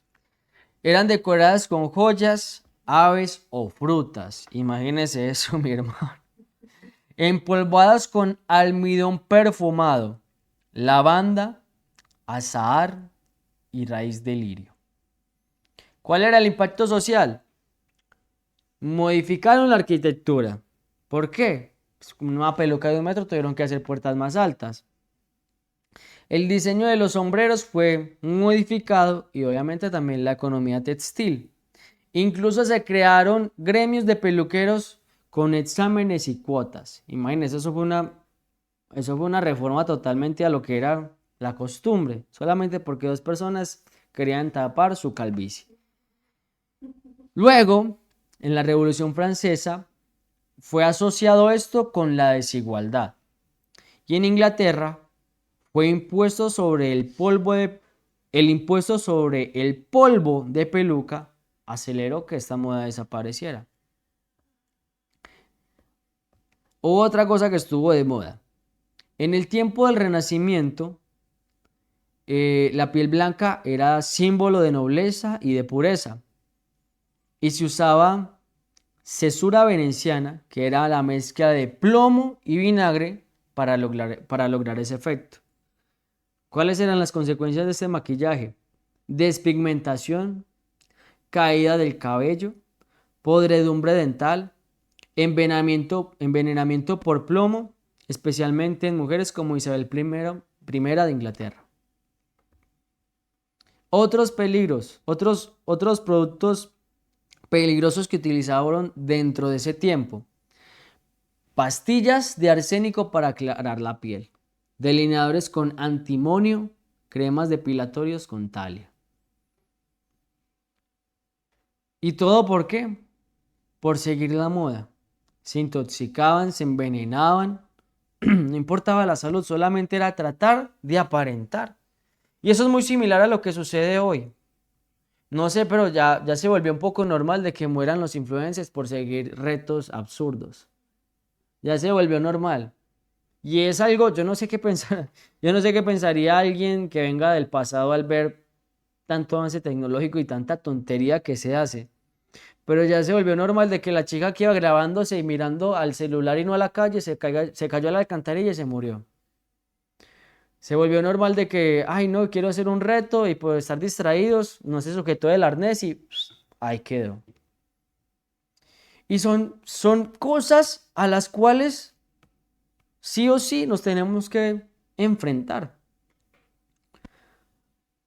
Eran decoradas con joyas, aves o frutas. Imagínense eso, mi hermano. Empolvadas con almidón perfumado, lavanda, azahar y raíz de lirio. ¿Cuál era el impacto social? Modificaron la arquitectura. ¿Por qué? Pues con una peluca de 1 metro tuvieron que hacer puertas más altas. El diseño de los sombreros fue modificado y obviamente también la economía textil. Incluso se crearon gremios de peluqueros con exámenes y cuotas. Imagínense, eso fue una reforma totalmente a lo que era la costumbre, solamente porque 2 personas querían tapar su calvicie. Luego, en la Revolución Francesa, fue asociado esto con la desigualdad. Y en Inglaterra fue impuesto sobre el impuesto sobre el polvo de peluca aceleró que esta moda desapareciera. Otra cosa que estuvo de moda. En el tiempo del Renacimiento, la piel blanca era símbolo de nobleza y de pureza. Y se usaba cesura veneciana, que era la mezcla de plomo y vinagre para lograr ese efecto. ¿Cuáles eran las consecuencias de este maquillaje? Despigmentación, caída del cabello, podredumbre dental, envenenamiento por plomo, especialmente en mujeres como Isabel I de Inglaterra. Otros peligros, otros productos peligrosos que utilizaron dentro de ese tiempo. Pastillas de arsénico para aclarar la piel, delineadores con antimonio, cremas depilatorios con talia. ¿Y todo por qué? Por seguir la moda. Se intoxicaban, se envenenaban, no importaba la salud, solamente era tratar de aparentar. Y eso es muy similar a lo que sucede hoy. No sé, pero ya se volvió un poco normal de que mueran los influencers por seguir retos absurdos. Ya se volvió normal. Y es algo, yo no sé qué pensar, yo no sé qué pensaría alguien que venga del pasado al ver tanto avance tecnológico y tanta tontería que se hace. Pero ya se volvió normal de que la chica que iba grabándose y mirando al celular y no a la calle se cayó a la alcantarilla y se murió. Se volvió normal de que, ay no, quiero hacer un reto y por estar distraídos, no se sujetó el arnés y ahí quedó. Y son cosas a las cuales sí o sí nos tenemos que enfrentar.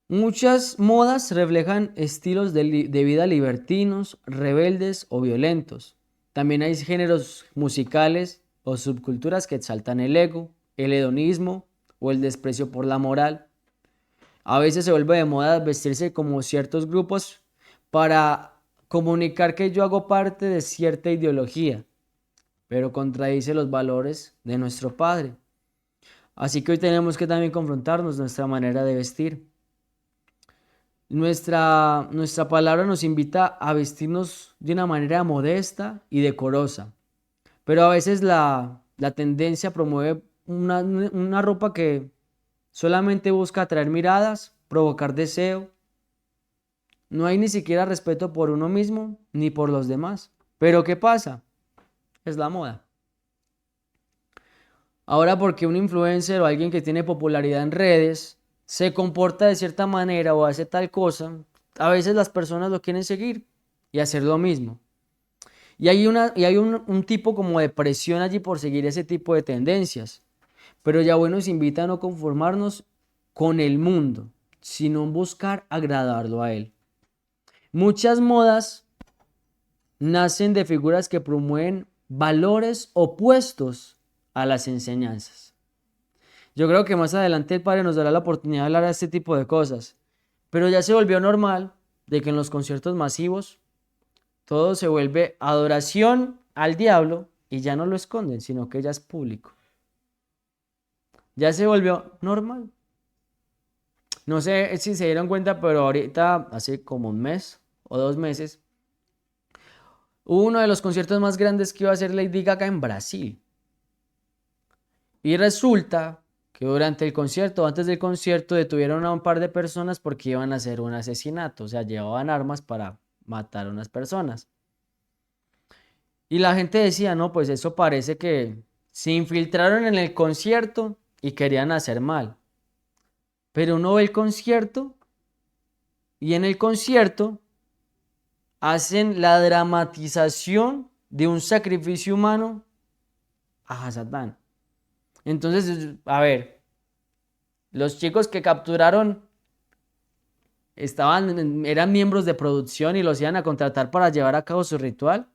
Muchas modas reflejan estilos de vida libertinos, rebeldes o violentos. También hay géneros musicales o subculturas que exaltan el ego, el hedonismo o el desprecio por la moral. A veces se vuelve de moda vestirse como ciertos grupos para comunicar que yo hago parte de cierta ideología, pero contradice los valores de nuestro Padre. Así que hoy tenemos que también confrontarnos nuestra manera de vestir. Nuestra palabra nos invita a vestirnos de una manera modesta y decorosa, pero a veces la tendencia promueve una ropa que solamente busca atraer miradas, provocar deseo. No hay ni siquiera respeto por uno mismo ni por los demás. Pero ¿qué pasa? Es la moda. Ahora porque un influencer o alguien que tiene popularidad en redes se comporta de cierta manera o hace tal cosa, a veces las personas lo quieren seguir y hacer lo mismo. Y hay un tipo como de presión allí por seguir ese tipo de tendencias. Pero Yahweh nos invita a no conformarnos con el mundo, sino buscar agradarlo a Él. Muchas modas nacen de figuras que promueven valores opuestos a las enseñanzas. Yo creo que más adelante el Padre nos dará la oportunidad de hablar de este tipo de cosas, pero ya se volvió normal de que en los conciertos masivos todo se vuelve adoración al diablo y ya no lo esconden, sino que ya es público. Ya se volvió normal. No sé si se dieron cuenta, pero ahorita, hace como un mes o 2 meses, hubo uno de los conciertos más grandes que iba a hacer Lady Gaga en Brasil. Y resulta que durante el concierto, antes del concierto, detuvieron a un par de personas porque iban a hacer un asesinato. O sea, llevaban armas para matar a unas personas. Y la gente decía, no, pues eso parece que se infiltraron en el concierto y querían hacer mal. Pero uno ve el concierto y en el concierto hacen la dramatización de un sacrificio humano a Satán. Entonces, a ver, los chicos que capturaron eran miembros de producción y los iban a contratar para llevar a cabo su ritual,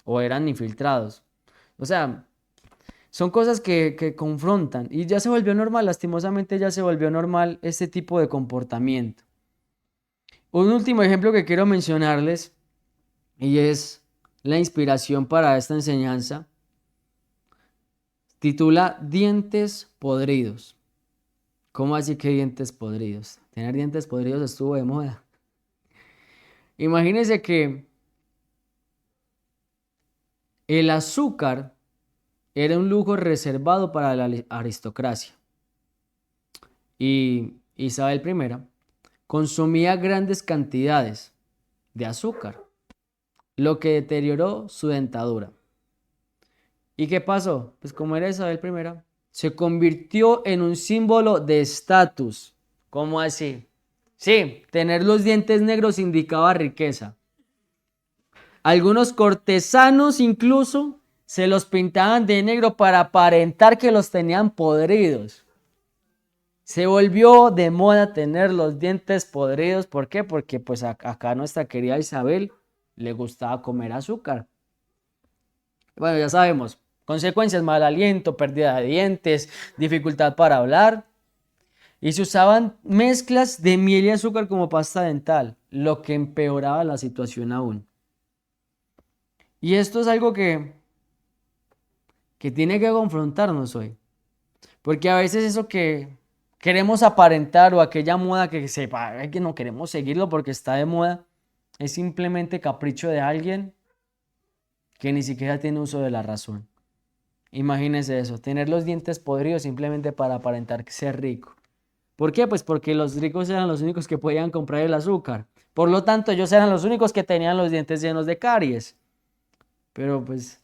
o eran infiltrados. O sea, son cosas que confrontan y ya se volvió normal, lastimosamente ya se volvió normal este tipo de comportamiento. Un último ejemplo que quiero mencionarles y es la inspiración para esta enseñanza. Titula Dientes podridos. ¿Cómo así que dientes podridos? Tener dientes podridos estuvo de moda. Imagínense que el azúcar era un lujo reservado para la aristocracia. Y Isabel I consumía grandes cantidades de azúcar, lo que deterioró su dentadura. ¿Y qué pasó? Pues como era Isabel I, se convirtió en un símbolo de estatus. ¿Cómo así? Sí, tener los dientes negros indicaba riqueza. Algunos cortesanos incluso se los pintaban de negro para aparentar que los tenían podridos. Se volvió de moda tener los dientes podridos. ¿Por qué? Porque pues acá nuestra querida Isabel le gustaba comer azúcar. Bueno, ya sabemos, consecuencias: mal aliento, pérdida de dientes, dificultad para hablar. Y se usaban mezclas de miel y azúcar como pasta dental, lo que empeoraba la situación aún. Y esto es algo que tiene que confrontarnos hoy. Porque a veces eso que queremos aparentar o aquella moda que sepa que no queremos seguirlo porque está de moda, es simplemente capricho de alguien que ni siquiera tiene uso de la razón. Imagínense eso, tener los dientes podridos simplemente para aparentar ser rico. ¿Por qué? Pues porque los ricos eran los únicos que podían comprar el azúcar. Por lo tanto, ellos eran los únicos que tenían los dientes llenos de caries. Pero pues,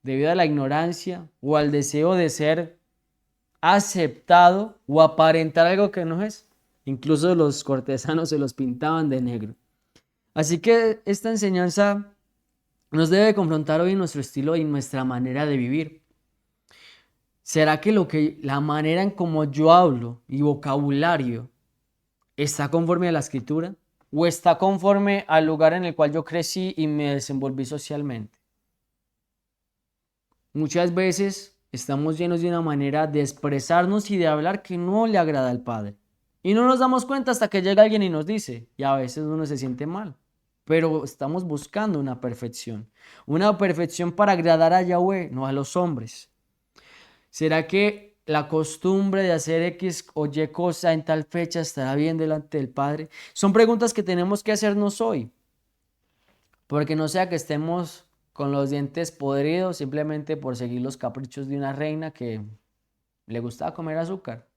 debido a la ignorancia o al deseo de ser aceptado o aparentar algo que no es, incluso los cortesanos se los pintaban de negro. Así que esta enseñanza nos debe confrontar hoy en nuestro estilo y nuestra manera de vivir. ¿Será que la manera en como yo hablo y vocabulario está conforme a la escritura? ¿O está conforme al lugar en el cual yo crecí y me desenvolví socialmente? Muchas veces estamos llenos de una manera de expresarnos y de hablar que no le agrada al Padre. Y no nos damos cuenta hasta que llega alguien y nos dice, y a veces uno se siente mal. Pero estamos buscando una perfección para agradar a Yahweh, no a los hombres. ¿Será que la costumbre de hacer X o Y cosa en tal fecha estará bien delante del Padre? Son preguntas que tenemos que hacernos hoy, porque no sea que estemos con los dientes podridos simplemente por seguir los caprichos de una reina que le gustaba comer azúcar.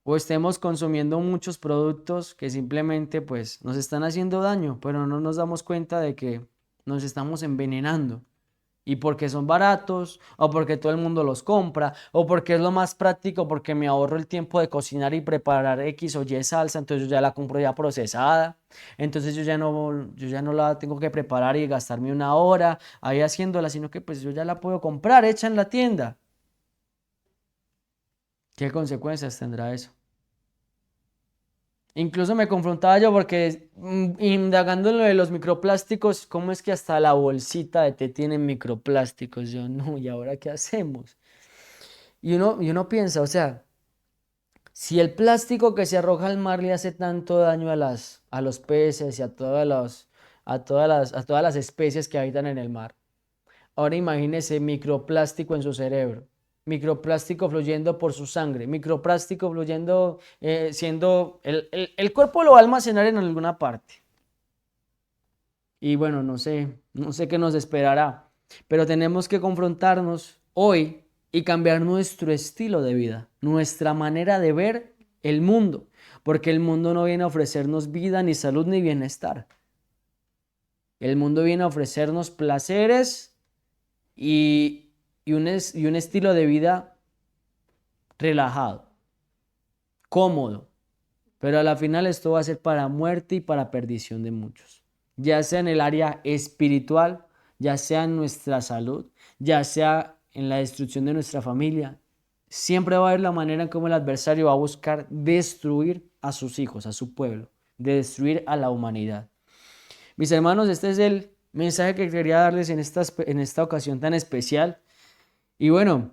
O estemos consumiendo muchos productos que simplemente pues nos están haciendo daño, pero no nos damos cuenta de que nos estamos envenenando. Y porque son baratos, o porque todo el mundo los compra, o porque es lo más práctico, porque me ahorro el tiempo de cocinar y preparar X o Y salsa, entonces yo ya la compro ya procesada, entonces yo ya no la tengo que preparar y gastarme una hora ahí haciéndola, sino que pues yo ya la puedo comprar hecha en la tienda. ¿Qué consecuencias tendrá eso? Incluso me confrontaba yo porque indagando en lo de los microplásticos, ¿cómo es que hasta la bolsita de té tiene microplásticos? Yo no, ¿y ahora qué hacemos? Y uno piensa, o sea, si el plástico que se arroja al mar le hace tanto daño a los peces y a todas las especies que habitan en el mar, ahora imagínese microplástico en su cerebro, microplástico fluyendo por su sangre, microplástico fluyendo, siendo, el cuerpo lo va a almacenar en alguna parte. Y bueno, no sé qué nos esperará, pero tenemos que confrontarnos hoy y cambiar nuestro estilo de vida, nuestra manera de ver el mundo, porque el mundo no viene a ofrecernos vida, ni salud, ni bienestar. El mundo viene a ofrecernos placeres y un estilo de vida relajado, cómodo, pero a la final esto va a ser para muerte y para perdición de muchos. ya sea en el área espiritual, ya sea en nuestra salud, ya sea en la destrucción de nuestra familia. Siempre va a haber la manera en cómo el adversario va a buscar destruir a sus hijos, a su pueblo, de destruir a la humanidad. Mis hermanos, este es el mensaje que quería darles en esta ocasión tan especial. Y bueno,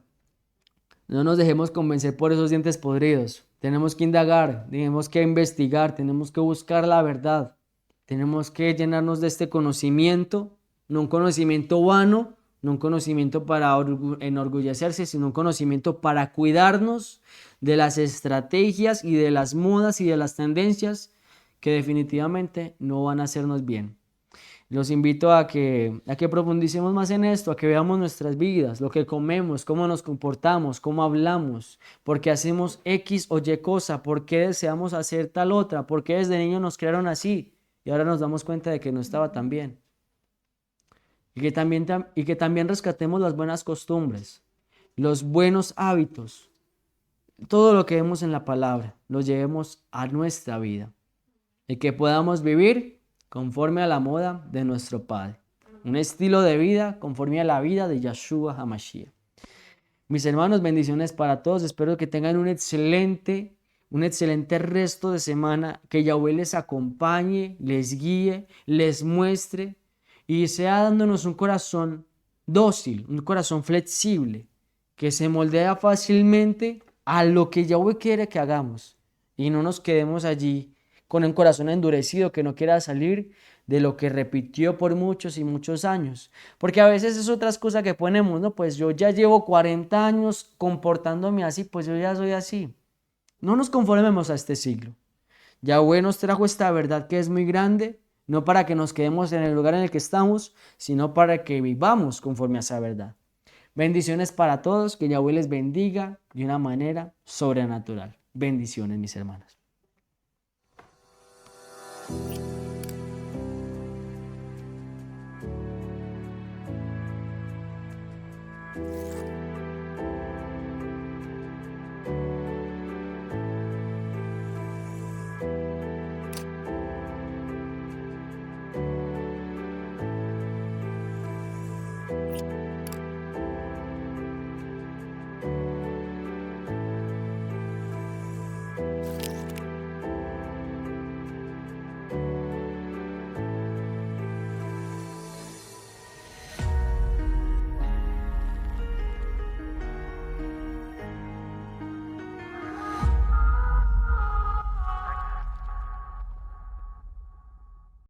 no nos dejemos convencer por esos dientes podridos. Tenemos que indagar, tenemos que investigar, tenemos que buscar la verdad. Tenemos que llenarnos de este conocimiento, no un conocimiento vano, no un conocimiento para enorgullecerse, sino un conocimiento para cuidarnos de las estrategias y de las modas y de las tendencias que definitivamente no van a hacernos bien. Los invito a que profundicemos más en esto, a que veamos nuestras vidas, lo que comemos, cómo nos comportamos, cómo hablamos, por qué hacemos X o Y cosa, por qué deseamos hacer tal otra, por qué desde niños nos crearon así y ahora nos damos cuenta de que no estaba tan bien. Y que también rescatemos las buenas costumbres, los buenos hábitos, todo lo que vemos en la palabra, lo llevemos a nuestra vida y que podamos vivir conforme a la moda de nuestro Padre. Un estilo de vida conforme a la vida de Yahshua HaMashiach. Mis hermanos, bendiciones para todos. Espero que tengan un excelente resto de semana. Que Yahweh les acompañe, les guíe, les muestre y sea dándonos un corazón dócil, un corazón flexible, que se moldea fácilmente a lo que Yahweh quiere que hagamos y no nos quedemos allí con un corazón endurecido que no quiera salir de lo que repitió por muchos y muchos años. Porque a veces es otra cosa que ponemos, ¿no? Pues yo ya llevo 40 años comportándome así, pues yo ya soy así. No nos conformemos a este siglo. Yahweh nos trajo esta verdad que es muy grande, no para que nos quedemos en el lugar en el que estamos, sino para que vivamos conforme a esa verdad. Bendiciones para todos, que Yahweh les bendiga de una manera sobrenatural. Bendiciones, mis hermanos.